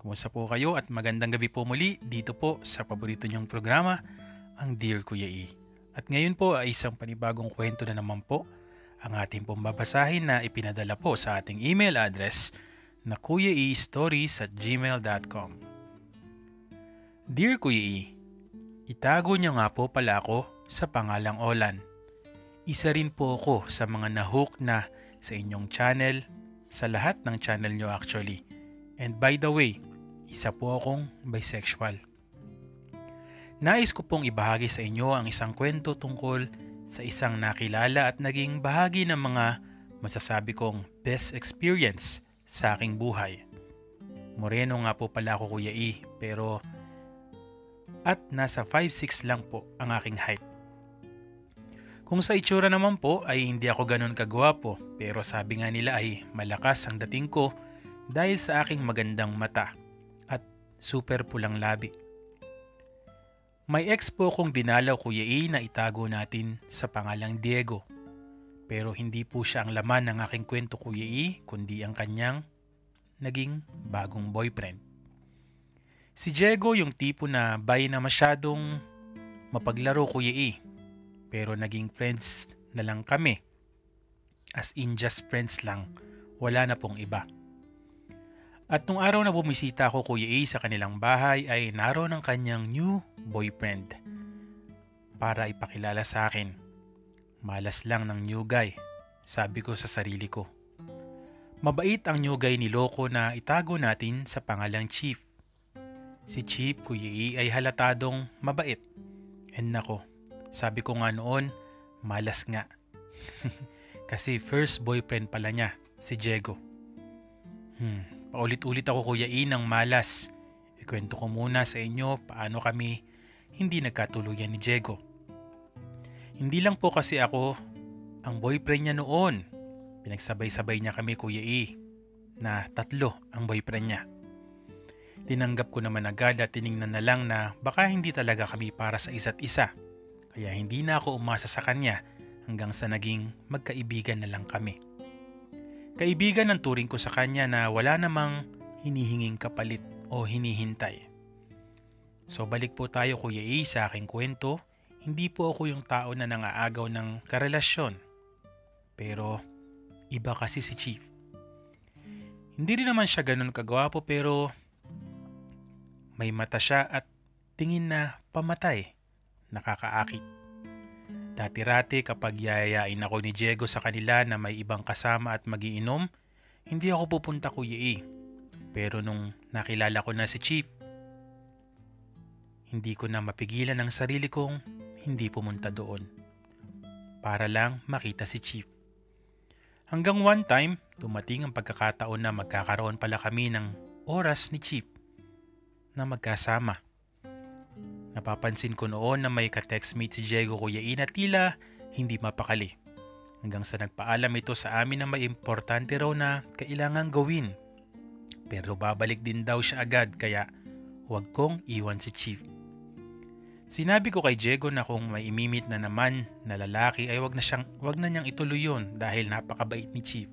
Kumusta po kayo at magandang gabi po muli dito po sa paborito niyong programa, ang Dear Kuya E. At ngayon po ay isang panibagong kwento na naman po ang ating pong babasahin na ipinadala po sa ating email address na kuyaestories@gmail.com. Dear Kuya E, itago niyo nga po pala ako sa pangalang Olan. Isa rin po ako sa mga nahook na sa inyong channel, sa lahat ng channel niyo actually. And by the way, isa po akong bisexual. Nais ko pong ibahagi sa inyo ang isang kwento tungkol sa isang nakilala at naging bahagi ng mga masasabi kong best experience sa aking buhay. Moreno nga po pala ako Kuya E, pero at nasa 5'6" lang po ang aking height. Kung sa itsura naman po ay hindi ako ganun kagwapo, pero sabi nga nila ay malakas ang dating ko dahil sa aking magandang mata at super pulang labi. May ex po kong dinalaw Kuya E na itago natin sa pangalang Diego. Pero hindi po siya ang laman ng aking kwento Kuya E, kundi ang kanyang naging bagong boyfriend. Si Diego yung tipo na bay na masyadong mapaglaro Kuya E. Pero naging friends na lang kami. As in just friends lang, wala na pong iba. At nung araw na bumisita ako Kuya A sa kanilang bahay ay naroon ang kanyang new boyfriend para ipakilala sa akin. Malas lang ng new guy, sabi ko sa sarili ko. Mabait ang new guy ni Loco na itago natin sa pangalang Chief. Si Chief Kuya A ay halatadong mabait. And nako, sabi ko nga noon, malas nga. Kasi first boyfriend pala niya, si Diego. Paulit-ulit ako Kuya E ng malas. Ikwento ko muna sa inyo paano kami hindi nagkatuluyan ni Diego. Hindi lang po kasi ako ang boyfriend niya noon. Pinagsabay-sabay niya kami Kuya E na 3 ang boyfriend niya. Tinanggap ko naman agad at tiningnan na lang na baka hindi talaga kami para sa isa't isa. Kaya hindi na ako umasa sa kanya hanggang sa naging magkaibigan na lang kami. Kaibigan ang turing ko sa kanya na wala namang hinihinging kapalit o hinihintay. So balik po tayo Kuya A sa aking kwento. Hindi po ako yung tao na nangaagaw ng karelasyon. Pero iba kasi si Chief. Hindi rin naman siya ganun kagwapo pero may mata siya at tingin na pamatay, nakakaakit. Dati-rati kapag yayayain ako ni Diego sa kanila na may ibang kasama at magiinom, hindi ako pupunta Kuya E. Pero nung nakilala ko na si Chief, hindi ko na mapigilan ang sarili kong hindi pumunta doon. Para lang makita si Chief. Hanggang one time, dumating ang pagkakataon na magkakaroon pala kami ng oras ni Chief na magkasama. Napapansin ko noon na may ka-textmate si Diego Kuya E na tila hindi mapakali. Hanggang sa nagpaalam ito sa amin na may importante raw na kailangang gawin. Pero babalik din daw siya agad kaya huwag kong iwan si Chief. Sinabi ko kay Diego na kung may imimit na naman na lalaki ay wag na niyang ituloy yun dahil napakabait ni Chief.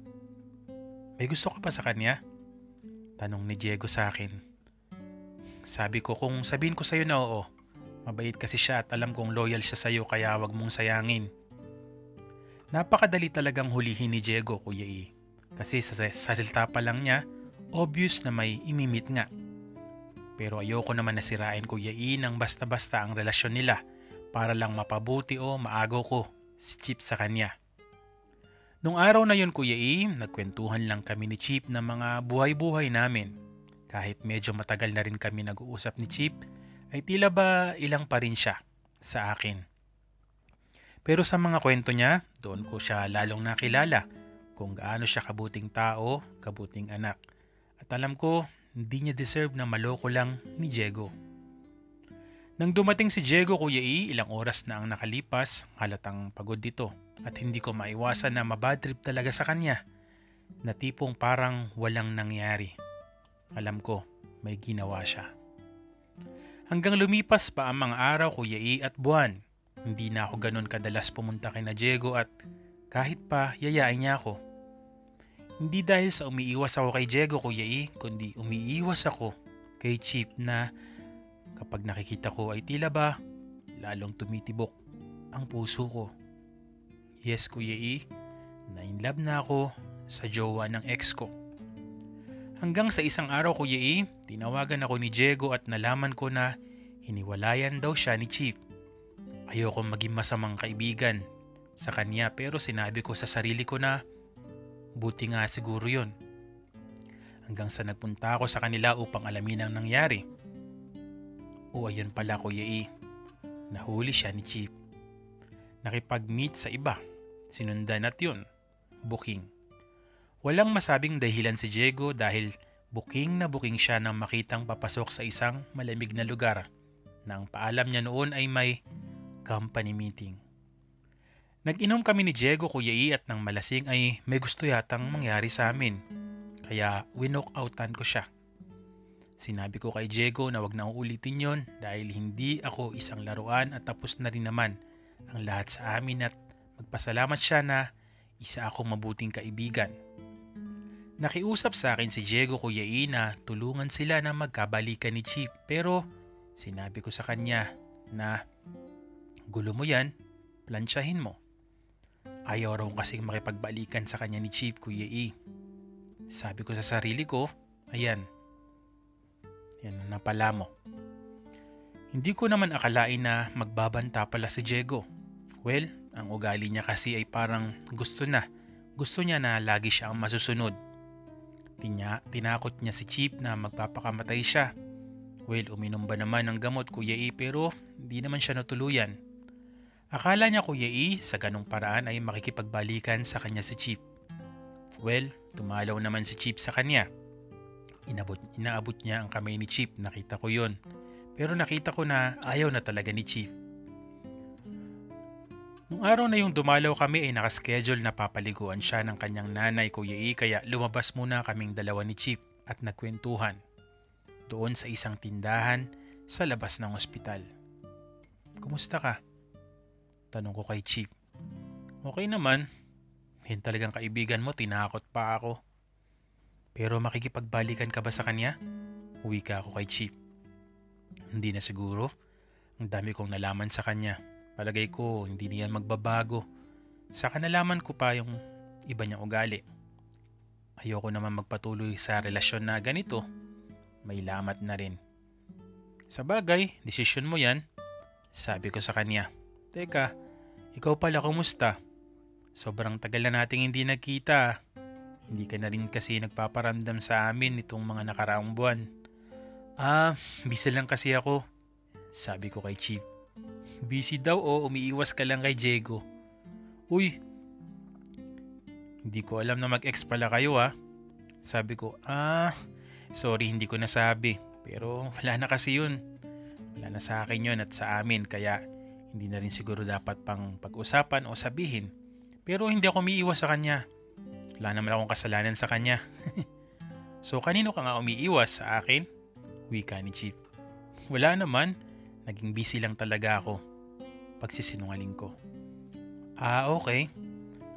May gusto ka pa sa kanya? Tanong ni Diego sa akin. Sabi ko kung sabihin ko sa'yo na oo. Mabait kasi siya at alam kong loyal siya sa'yo kaya wag mong sayangin. Napakadali talagang hulihin ni Diego Kuya E. Kasi sa salita pa lang niya, obvious na may imimit nga. Pero ayoko naman nasirain Kuya E ng basta-basta ang relasyon nila para lang mapabuti o maagaw ko si Chip sa kanya. Nung araw na yun Kuya E, nagkwentuhan lang kami ni Chip ng mga buhay-buhay namin. Kahit medyo matagal na rin kami nag-uusap ni Chip, ay tila ba ilang pa rin siya sa akin. Pero sa mga kwento niya, doon ko siya lalong nakilala kung gaano siya kabuting tao, kabuting anak. At alam ko, hindi niya deserve na maloko lang ni Diego. Nang dumating si Diego Kuya E, ilang oras na ang nakalipas, halatang pagod dito at hindi ko maiwasan na mabadtrip talaga sa kanya na tipong parang walang nangyari. Alam ko, may ginawa siya. Hanggang lumipas pa ang mga araw Kuya E at buwan, hindi na ako ganun kadalas pumunta kay na Diego at kahit pa yayain niya ako. Hindi dahil sa umiiwas ako kay Diego Kuya E, kundi umiiwas ako kay Chip na kapag nakikita ko ay tila ba lalong tumitibok ang puso ko. Yes, Kuya E, na-inlove na ako sa jowa ng ex ko. Hanggang sa isang araw, Kuya E, tinawagan ako ni Diego at nalaman ko na hiniwalayan daw siya ni Chip. Ayokong maging masamang kaibigan sa kanya pero sinabi ko sa sarili ko na buti nga siguro yun. Hanggang sa nagpunta ako sa kanila upang alamin ang nangyari. O ayun pala, Kuya E, nahuli siya ni Chip. Nakipag-meet sa iba, sinundan at yun, booking. Walang masabing dahilan si Diego dahil booking na booking siya nang makitang papasok sa isang malamig na lugar na ang paalam niya noon ay may company meeting. Nag-inom kami ni Diego, Kuya E, at nang malasing ay may gusto yatang mangyari sa amin. Kaya winok-outan ko siya. Sinabi ko kay Diego na wag na uulitin yon dahil hindi ako isang laruan at tapos na rin naman ang lahat sa amin at magpasalamat siya na isa akong mabuting kaibigan. Nakiusap sa akin si Diego, Kuya E, na tulungan sila na magkabalikan ni Chip pero sinabi ko sa kanya na gulo mo yan, plansyahin mo. Ayaw raw kasing makipagbalikan sa kanya ni Chip, Kuya E. Sabi ko sa sarili ko, ayan, yan na pala mo. Hindi ko naman akalain na magbabanta pala si Diego. Well, ang ugali niya kasi ay parang gusto niya na lagi siya ang masusunod. Tinakot niya si Chip na magpapakamatay siya. Well, uminom ba naman ng gamot, Kuya E, pero hindi naman siya natuluyan. Akala niya, Kuya E, sa ganong paraan ay makikipagbalikan sa kanya si Chip. Well, tumalaw naman si Chip sa kanya. Inaabot niya ang kamay ni Chip, nakita ko yon. Pero nakita ko na ayaw na talaga ni Chip. Nung araw na yung dumalaw kami ay nakaschedule na papaliguan siya ng kanyang nanay, Kuya E, kaya lumabas muna kaming dalawa ni Chip at nagkwentuhan. Doon sa isang tindahan sa labas ng ospital. Kumusta ka? Tanong ko kay Chip. Okay naman. Yan talagang kaibigan mo, tinakot pa ako. Pero makikipagbalikan ka ba sa kanya? Uwi ka ako kay Chip. Hindi na siguro. Ang dami kong nalaman sa kanya. Palagay ko hindi niyan magbabago. Saka nalaman ko pa yung iba niyang ugali. Ayoko naman magpatuloy sa relasyon na ganito. May lamat na rin. Sa bagay, desisyon mo yan. Sabi ko sa kanya. Teka, ikaw pala kumusta? Sobrang tagal na nating hindi nagkita. Hindi ka na rin kasi nagpaparamdam sa amin itong mga nakaraang buwan. Busy lang kasi ako. Sabi ko kay Chip. Busy daw o umiiwas ka lang kay Diego? Uy, hindi ko alam na mag-ex pala kayo ha. Sabi ko, sorry hindi ko nasabi. Pero wala na kasi yun. Wala na sa akin yun at sa amin kaya hindi na rin siguro dapat pang pag-usapan o sabihin. Pero hindi ako umiiwas sa kanya. Wala naman akong kasalanan sa kanya. So kanino ka nga umiiwas, sa akin? Wika ni Chip. Wala naman. Naging busy lang talaga ako. Pagsisinungaling ko. Okay.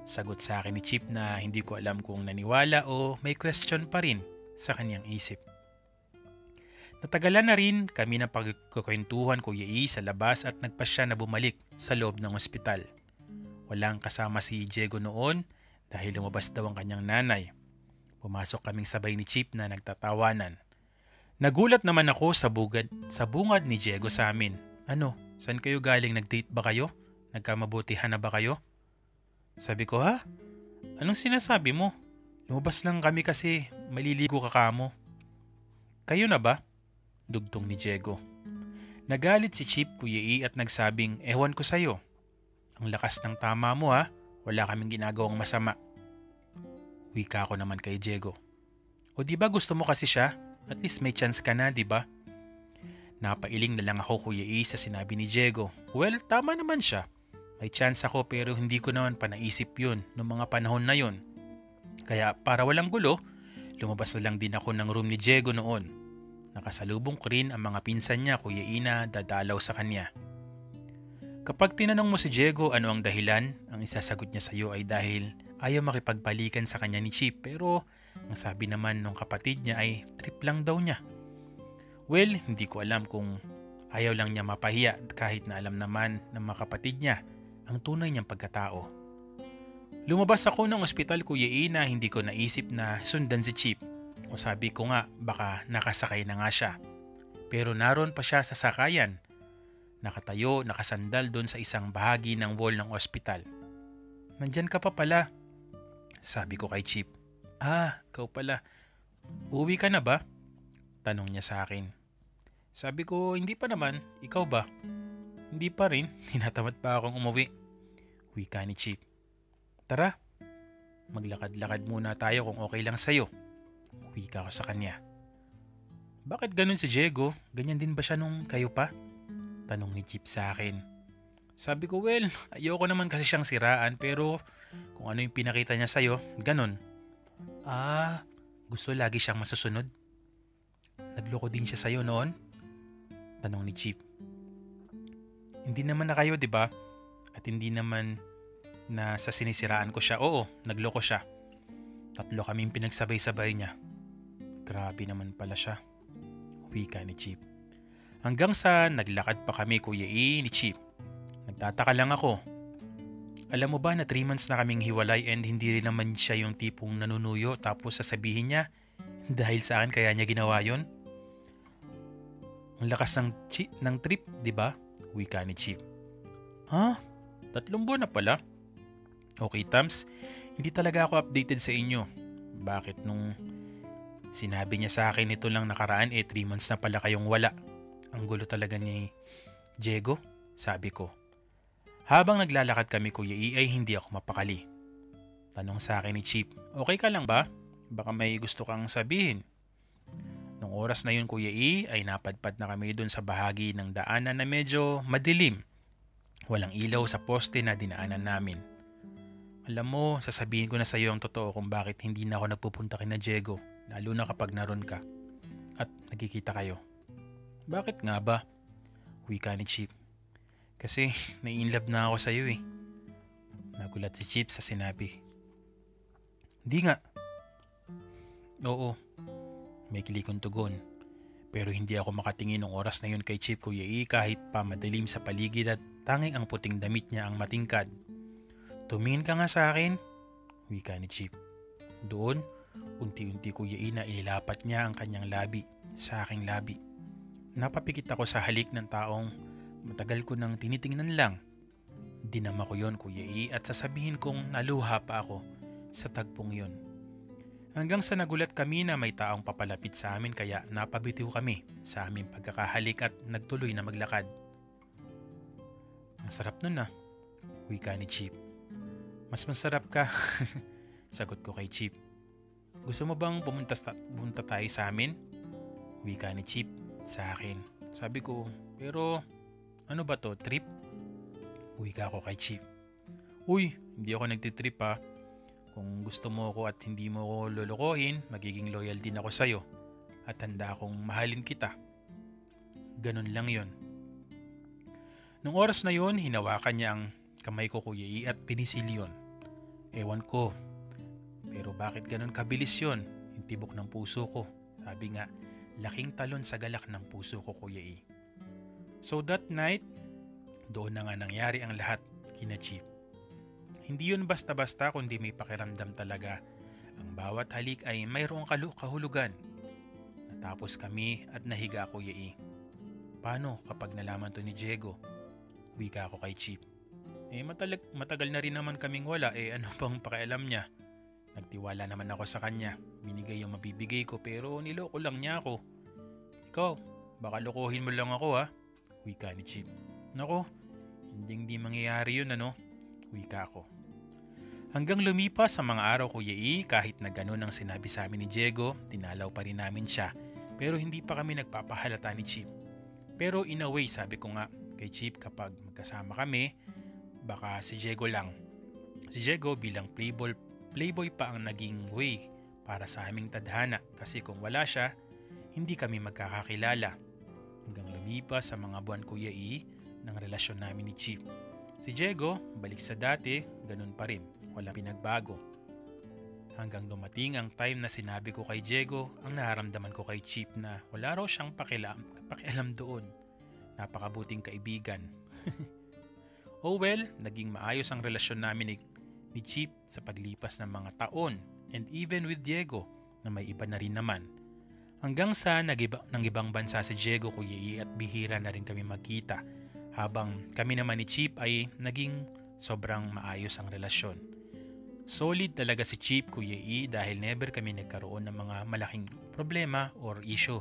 Sagot sa akin ni Chip na hindi ko alam kung naniwala o may question pa rin sa kanyang isip. Natagalan na rin kami ng pagkukwentuhan, Kuya E, sa labas at nagpasya na bumalik sa loob ng ospital. Walang kasama si Diego noon dahil lumabas daw ang kanyang nanay. Pumasok kaming sabay ni Chip na nagtatawanan. Nagulat naman ako sa bungad ni Diego sa amin. Ano, saan kayo galing? Nag-date ba kayo? Nagkamabutihan na ba kayo? Sabi ko, ha? Anong sinasabi mo? Lumabas lang kami kasi maliligo ka kamo. Kayo na ba? Dugtong ni Diego. Nagalit si Chip, Kuya E, at nagsabing, ewan ko sa'yo. Ang lakas ng tama mo ha, wala kaming ginagawang masama. Wika ko naman kay Diego. O di ba gusto mo kasi siya? At least may chance ka na, di ba? Napailing na lang ako, Kuya E, sa sinabi ni Diego. Well, tama naman siya. May chance ako pero hindi ko naman pa naisip yun noong mga panahon na yun. Kaya para walang gulo, lumabas na lang din ako ng room ni Diego noon. Nakasalubong ko rin ang mga pinsan niya, Kuya E, na dadalaw sa kanya. Kapag tinanong mo si Diego ano ang dahilan, ang isasagot niya sa iyo ay dahil ayaw makipagbalikan sa kanya ni Chip pero ang sabi naman ng kapatid niya ay trip lang daw niya. Well, hindi ko alam kung ayaw lang niya mapahiya kahit na alam naman ng mga kapatid niya ang tunay niyang pagkatao. Lumabas ako ng ospital, Kuya E, na hindi ko naisip na sundan si Chip. O sabi ko nga baka nakasakay na nga siya. Pero naroon pa siya sa sakayan. Nakatayo, nakasandal doon sa isang bahagi ng wall ng ospital. "Nandyan ka pa pala," sabi ko kay Chip. "Ah, ikaw pala. Uwi ka na ba?" tanong niya sa akin. Sabi ko, "Hindi pa naman. Ikaw ba?" "Hindi pa rin. Tinatamad pa akong umuwi." Wika ni Chip. "Tara, maglakad-lakad muna tayo kung okay lang sa'yo." Wika ko sa kanya. "Bakit ganun si Diego? Ganyan din ba siya nung kayo pa?" tanong ni Chip sa akin. Sabi ko, "Well, ayoko naman kasi siyang siraan pero kung ano yung pinakita niya sa'yo, ganun." "Ah, gusto lagi siyang masusunod? Nagloko din siya sa'yo noon?" tanong ni Chip. "Hindi naman na kayo, di ba? At hindi naman na sa sinisiraan ko siya. Oo, nagloko siya. 3 kaming pinagsabay-sabay niya." "Grabe naman pala siya," wika ni Chip. Hanggang sa naglakad pa kami, Kuya E, ni Chip. Nagtataka lang ako. Alam mo ba na 3 months na kaming hiwalay and hindi rin naman siya yung tipong nanunuyo tapos sasabihin niya dahil sa akin kaya niya ginawa yon? "Ang lakas ng trip, di ba?" wika ni Chip. "Ha? 3 buwan na pala?" "Okay, Tams, hindi talaga ako updated sa inyo. Bakit nung sinabi niya sa akin ito lang nakaraan 3 months na pala kayong wala? Ang gulo talaga ni Diego," sabi ko. Habang naglalakad kami, Kuya E, ay hindi ako mapakali. Tanong sa akin ni Chip, "Okay ka lang ba? Baka may gusto kang sabihin." Nung oras na yun, Kuya E, ay napadpad na kami dun sa bahagi ng daanan na medyo madilim. Walang ilaw sa poste na dinaanan namin. Alam mo, sasabihin ko na sa iyo ang totoo kung bakit hindi na ako nagpupunta kina Diego, lalo na kapag naroon ka at nagkikita kayo. "Bakit nga ba?" wika ni Chip. "Kasi nai-inlove na ako sa iyo eh." Nagulat si Chip sa sinabi. "Di nga." "Oo," may kilikong tugon. Pero hindi ako makatingin ng oras na yun kay Chip, Kuya E, kahit pa madilim sa paligid at tanging ang puting damit niya ang matingkad. "Tumingin ka nga sa akin," wika ni Chip. Doon, unti-unti, Kuya E, na inilapat niya ang kanyang labi sa aking labi. Napapikit ako sa halik ng taong matagal ko nang tinitingnan lang. Dinama ko yon, Kuya E, at sasabihin kong naluha pa ako sa tagpong yon. Hanggang sa nagulat kami na may taong papalapit sa amin kaya napabitiw kami sa aming pagkakahalik at nagtuloy na maglakad. "Ang sarap nun ah," wika ni Chip. "Mas masarap ka," sagot ko kay Chip. "Gusto mo bang pumunta tayo sa amin?" wika ni Chip sa akin. Sabi ko, "Pero ano ba to, trip?" wika ko kay Chip. "Uy, hindi ako nagtitrip ah. Kung gusto mo ako at hindi mo ako lolokohin, magiging loyal din ako sa'yo at handa akong mahalin kita. Ganun lang yon." Nung oras na yon, hinawakan niya ang kamay ko, Kuya E, at pinisil yon. Ewan ko, pero bakit ganun kabilis yon? Yung tibok ng puso ko. Sabi nga, laking talon sa galak ng puso ko, Kuya E. So that night, doon na nga nangyari ang lahat kina Chip. Hindi yun basta-basta kundi may pakiramdam talaga. Ang bawat halik ay mayroong kahulugan. Natapos kami at nahiga, Kuya E. Paano kapag nalaman to ni Diego? Wika ako kay Chip. Matagal na rin naman kaming wala, ano pang pakialam niya? Nagtiwala naman ako sa kanya. Binigay yung mabibigay ko pero niloko lang niya ako. "Ikaw, baka lokohin mo lang ako ha?" wika ni Chip. "Nako, hindi mangyayari yun ano?" wika ako. Hanggang lumipas sa mga araw, Kuya E, kahit na ganun ang sinabi sa amin ni Diego, tinalaw pa rin namin siya. Pero hindi pa kami nagpapahalata ni Chip. Pero in a way, sabi ko nga kay Chip, kapag magkasama kami, baka si Diego lang. Si Diego bilang playboy pa ang naging way para sa aming tadhana kasi kung wala siya, hindi kami magkakakilala. Hanggang lumipas sa mga buwan, Kuya E, ng relasyon namin ni Chip. Si Diego, balik sa dati, ganun pa rin, wala pinagbago. Hanggang dumating ang time na sinabi ko kay Diego ang nararamdaman ko kay Chip na wala raw siyang pakialam doon. Napakabuting kaibigan. Oh well, naging maayos ang relasyon namin ni Chip sa paglipas ng mga taon and even with Diego na may iba na rin naman. Hanggang sa ng ibang bansa si Diego, Kuya E, at bihira na rin kami magkita habang kami naman ni Chip ay naging sobrang maayos ang relasyon. Solid talaga si Chip, Kuya E, dahil never kami nagkaroon ng mga malaking problema or issue.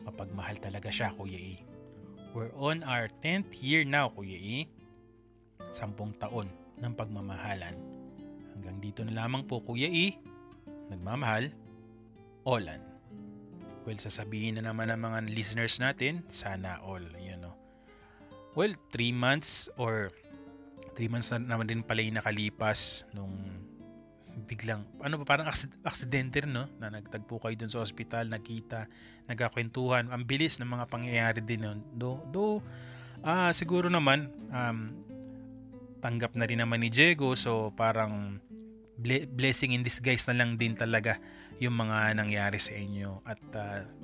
Mapagmahal talaga siya, Kuya E. We're on our 10th year now, Kuya E. 10 taon ng pagmamahalan. Hanggang dito na lamang po, Kuya E. Nagmamahal, Olan. Well, sasabihin na naman ng mga listeners natin, sana all, Well, 3 months na naman din pala yung nakalipas nung biglang, parang aksidente rin, no? Na nagtagpo kayo dun sa ospital, nagkita, nagkakwentuhan. Ang bilis ng mga pangyayari din nun. Siguro naman, tanggap na rin naman ni Diego, so parang blessing in disguise na lang din talaga yung mga nangyari sa inyo. At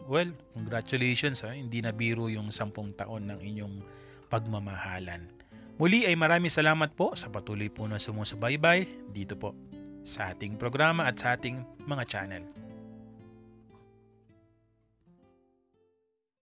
well, congratulations, hindi na biro yung 10 taon ng inyong pagmamahalan. Muli ay maraming salamat po sa patuloy po na sumusubaybay dito po sa ating programa at sa ating mga channel.